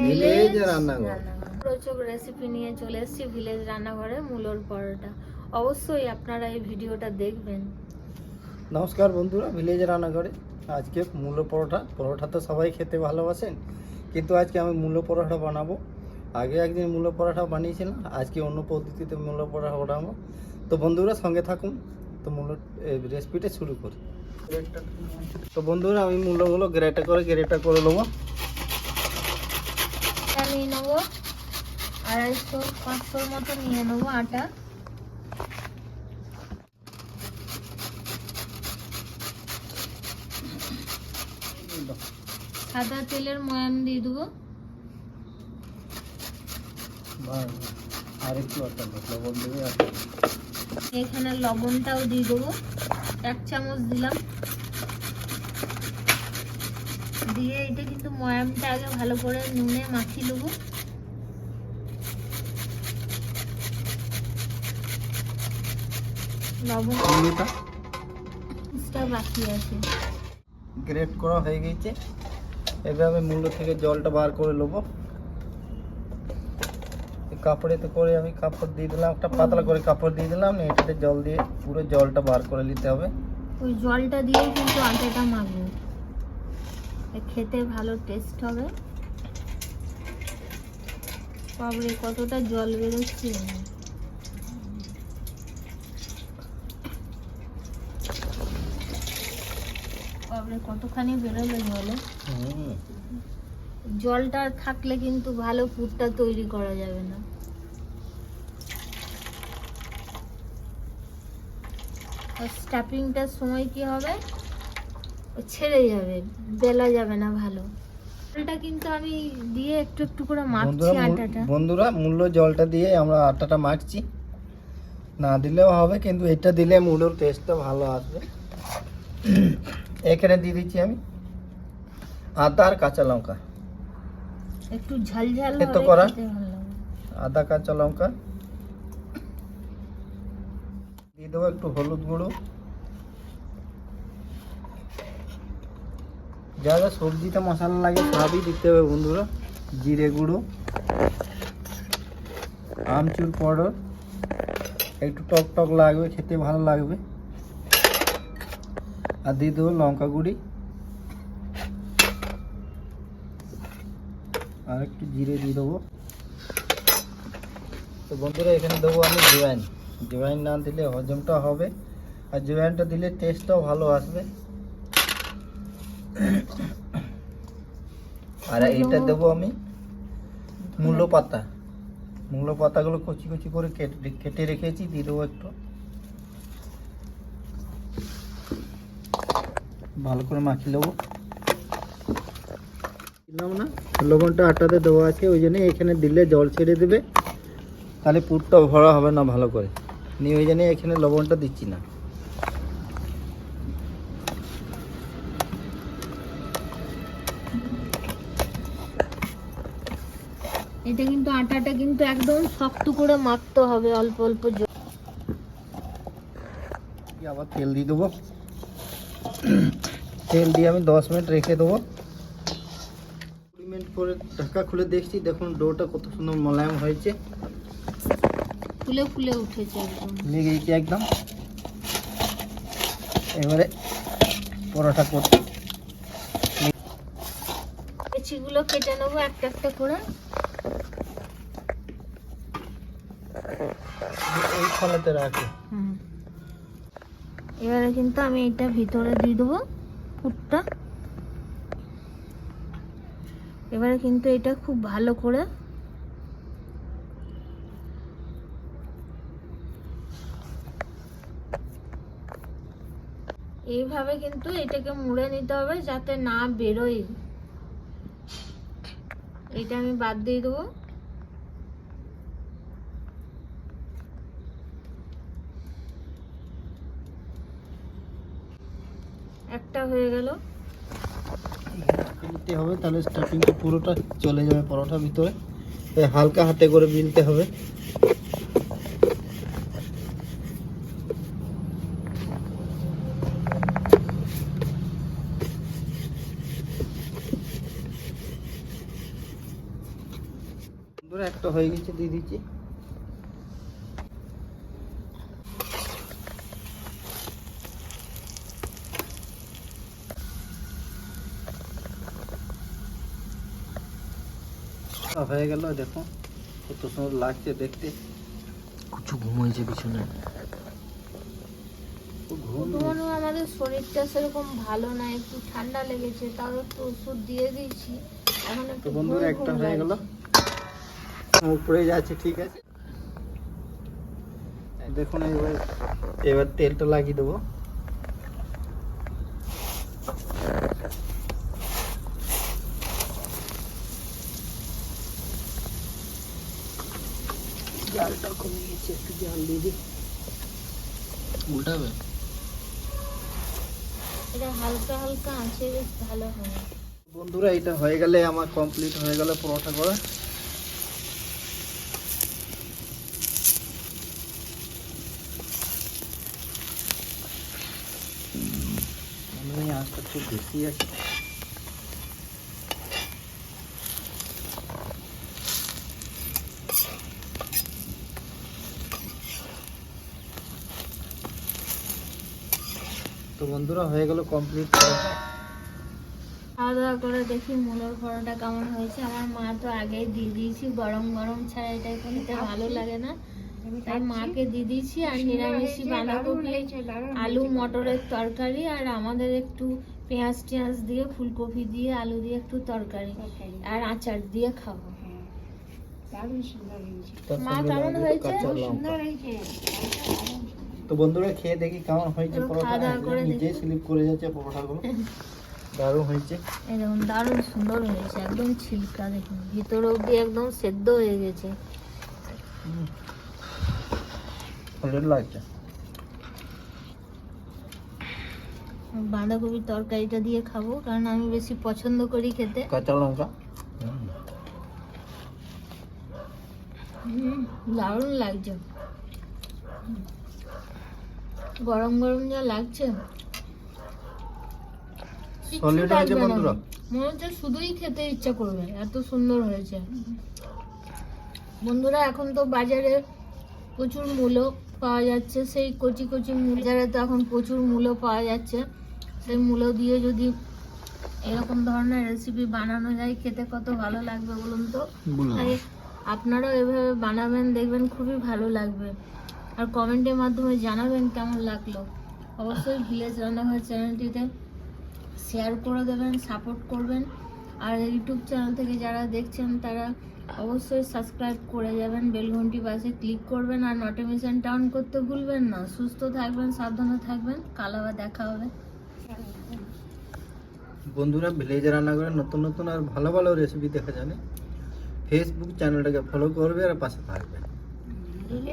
Village রান্নাঘর। রোচক recipe নিয়ে চলে এসেছি ভিলেজ রান্নাঘরে, মূলোর পরোটা। অবশ্যই আপনারা এই ভিডিওটা দেখবেন। নমস্কার বন্ধুরা, ভিলেজ রান্নাঘরে আজকে মূলো পরোটা তো সবাই খেতে ভালোবাসেন, কিন্তু আজকে আমি মূলো পরোটা বানাবো। আগে একদিন মূলো পরোটা বানিয়েছিলাম, আজকে অন্য পদ্ধতিতে মূলো পরোটা বানাবো। তো বন্ধুরা সঙ্গে থাকুন, তো মূলো রেসিপিটা শুরু করি। তো বন্ধুরা আমি মূলোগুলো গ্রেটা করে নেবো। নিয়ে নেবো 250-500 মতো নিয়ে নেবো আটা। সাদা তেলের ময়াম দিয়ে দেবো। আর একটু লবণ দেবে। এখানে লবণটাও দিয়ে দেবো, 1 চামচ দিলাম। দিয়ে এটা কিন্তু ময়ামটা আগে ভালো করে নুনে মাখিয়ে নেবো। লবণটা বাকি আছে। গ্রেট করা হয়ে গেছে, এবার আমি মূলো থেকে জলটা বার করে নেবো। কাপড়েতে করে আমি কাপড় দিয়ে দিলাম, একটা পাতলা করে কাপড় দিয়ে দিলাম, এটাতে জল দিয়ে পুরো জলটা বার করে নিতে হবে। ওই জলটা দিয়ে কিন্তু আটাটা মাখবো, খেতে ভালো টেস্ট হবে। বাবরে কতটা জল বেরোচ্ছে! বাবরে কতখানি বেরোলো জলে! জলটা থাকলে কিন্তু ভালো পুরটা তৈরি করা যাবে না। স্টাফিংটার সময় কি হবে, ছেড়ে যাবে, বেলা যাবে না ভালো। জলটা কিন্তু আমি দিয়ে একটু একটু করে মাখছি আটাটা। বন্ধুরা মূলো জলটা দিয়ে আমরা আটাটা মাখছি, না দিলেও হবে, কিন্তু এটা দিলে মূলোর টেস্টটা ভালো আসবে। এখানে দিয়ে দিচ্ছি আমি আদা আর কাঁচা লঙ্কা, একটু ঝালঝাল এতো করা আদা কাঁচা লঙ্কা দিয়ে দেবো। একটু হলুদ গুঁড়ো, যা যা সবজিতে মশলা লাগে সবই দিতে হবে বন্ধুরা। জিরে গুঁড়ো, আমচুর পাউডার, একটু টক টক লাগবে, খেতে ভালো লাগবে। আর দিয়ে দেবো লঙ্কা গুঁড়ি, আর একটু জিরে দিয়ে দেবো। তো বন্ধুরা এখানে দেবো আমি জোয়াইন না দিলে হজমটা হবে, আর জোয়াইনটা দিলে টেস্টটাও ভালো আসবে। আর এইটা দেবো আমি মূলো পাতাগুলো কচি কচি করে কেটে রেখেছি, দিয়ে দেবো। একটু ভালো করে মাখিয়ে নেবো। দিলাম না, লবণটা আটাতে দেওয়া আছে, ওই জন্য এখানে দিলে জল ছেড়ে দেবে, তাহলে পুরটা ভরা হবে না ভালো করে নিয়ে, ওই জন্য এখানে লবণটা দিচ্ছি না। এটা কিন্তু আটাটা কিন্তু একদম শক্ত করে মাখতে হবে, অল্প অল্প জল। আবার তেল দিয়ে দেবো, তেল দিয়ে আমি 10 মিনিট রেখে দেবো। 20 মিনিট পরে ঢাকা খুলে দেখছি, দেখুন ডোটা কত সুন্দর মোলায়েম হয়েছে, ফুলে ফুলে উঠেছে, একদম লেগে গেছে একদম। এবারে পরোটা করতে পেঁচিগুলো কেটে নেবো একটা একটা করে। এই থালাতে রাখি। এবারে কিন্তু আমি এটা ভিতরে দিয়ে দেবো পুরটা। এবারে কিন্তু এটা খুব ভালো করে এইভাবে কিন্তু এটাকে মুড়ে নিতে হবে যাতে না বেরোয়। এটা আমি বাদ দিয়ে দেবো। একটা হয়ে গেল, নিতে হবে, তাহলে স্টাফিংটা পুরোটা চলে যাবে পরোটার ভিতরে। হালকা হাতে করে মিলতে হবে। বন্ধুরা একটা হয়ে গেছে, দিয়ে দিচ্ছি। হয়ে গেল, দেখো কত সুন্দর লাগছে দেখতে। কিছু ঘুমাইছে পিছনে। বন্ধু আমাদের শরীরটা সেরকম ভালো না, একটু ঠান্ডা লেগেছে, তাও একটু ওষুধ দিয়ে দিয়েছি। এখন তো একটু বন্ধুরা ঘুম একটা ঘুম হয়ে গেল, লাগছে। উপরে যাচ্ছে, ঠিক আছে। দেখুন এবার তেলটা লাগিয়ে দেবো। জালটা কমে গেছে, একটু জাল দিয়ে দিই। উল্টাবে। এটা হালকা হালকা আঁচে বেশ ভালো হয়। বন্ধুরা এটা হয়ে গেলে আমার কমপ্লিট হয়ে গেল পরোটা করা। মনে হয় আঁচটা একটু বেশি আছে। তো বন্ধুরা হয়ে গেল কমপ্লিট। খাওয়া দাওয়া করে দেখি মুলোর পরোটা কেমন হয়েছে। আমার মা তো আগেই দিয়ে দিয়েছি, গরম গরম ছাড়া এটা খেতে ভালো লাগে না, তাই মাকে দিয়ে দিয়েছি। আর নিরামিষি বাঁধাকপি, আলু মটরের তরকারি, আর আমাদের একটু পেঁয়াজ টেঁয়াজ দিয়ে, ফুলকপি দিয়ে, আলু দিয়ে একটু তরকারি আর আচার দিয়ে খাবো। মা কেমন হয়েছে? তো বন্ধুরা খেয়ে দেখি কেমন হয়েছে একটু পরোটা। খাওয়া দাওয়া করে নিজে দেখি। স্লিপ করে যাচ্ছে পরোটাগুলো, দারুণ হয়েছে। এই দেখুন দারুণ সুন্দর হয়েছে, একদম ছিলকা দেখুন, ভিতর অব্দি একদম সেদ্ধ হয়ে গেছে। ভালো লাগছে। বাঁধাকপির তরকারিটা দিয়ে খাবো, কারণ আমি বেশি পছন্দ করি খেতে। কাঁচা লঙ্কা দারুণ লাগছে, গরম গরম যা লাগছে কিচ্ছু সলিড হয়েছে লাগবে না। বন্ধুরা। মনে হচ্ছে শুধুই খেতে ইচ্ছা করবে, এত সুন্দর হয়েছে। বন্ধুরা এখন তো বাজারে প্রচুর মূলো পাওয়া যাচ্ছে, সেই কচি কচি মূলো, বাজারে তো এখন প্রচুর মূলো পাওয়া যাচ্ছে। সেই মূলো দিয়ে যদি এরকম ধরনের রেসিপি বানানো যায়, খেতে কত ভালো লাগবে বলুন তো। তাই আপনারাও এভাবে বানাবেন, দেখবেন খুবই ভালো লাগবে। আর কমেন্টের মাধ্যমে জানাবেন কেমন লাগলো। অবশ্যই ভিলেজ রান্নাঘর চ্যানেলটিতে শেয়ার করে দেবেন, সাপোর্ট করবেন। আর ইউটিউব চ্যানেল থেকে যারা দেখছেন তারা অবশ্যই সাবস্ক্রাইব করে যাবেন, বেল ঘন্টি পাশে ক্লিক করবেন, আর নোটিফিকেশনটা অন করতে ভুলবেন না। সুস্থ থাকবেন, সাবধানে থাকবেন, কাল আবার দেখা হবে। বন্ধুরা ভিলেজ রান্নাঘরে নতুন নতুন আর ভালো ভালো রেসিপি দেখা জানে ফেসবুক চ্যানেলটাকে ফলো করবে আর পাশে থাকবে।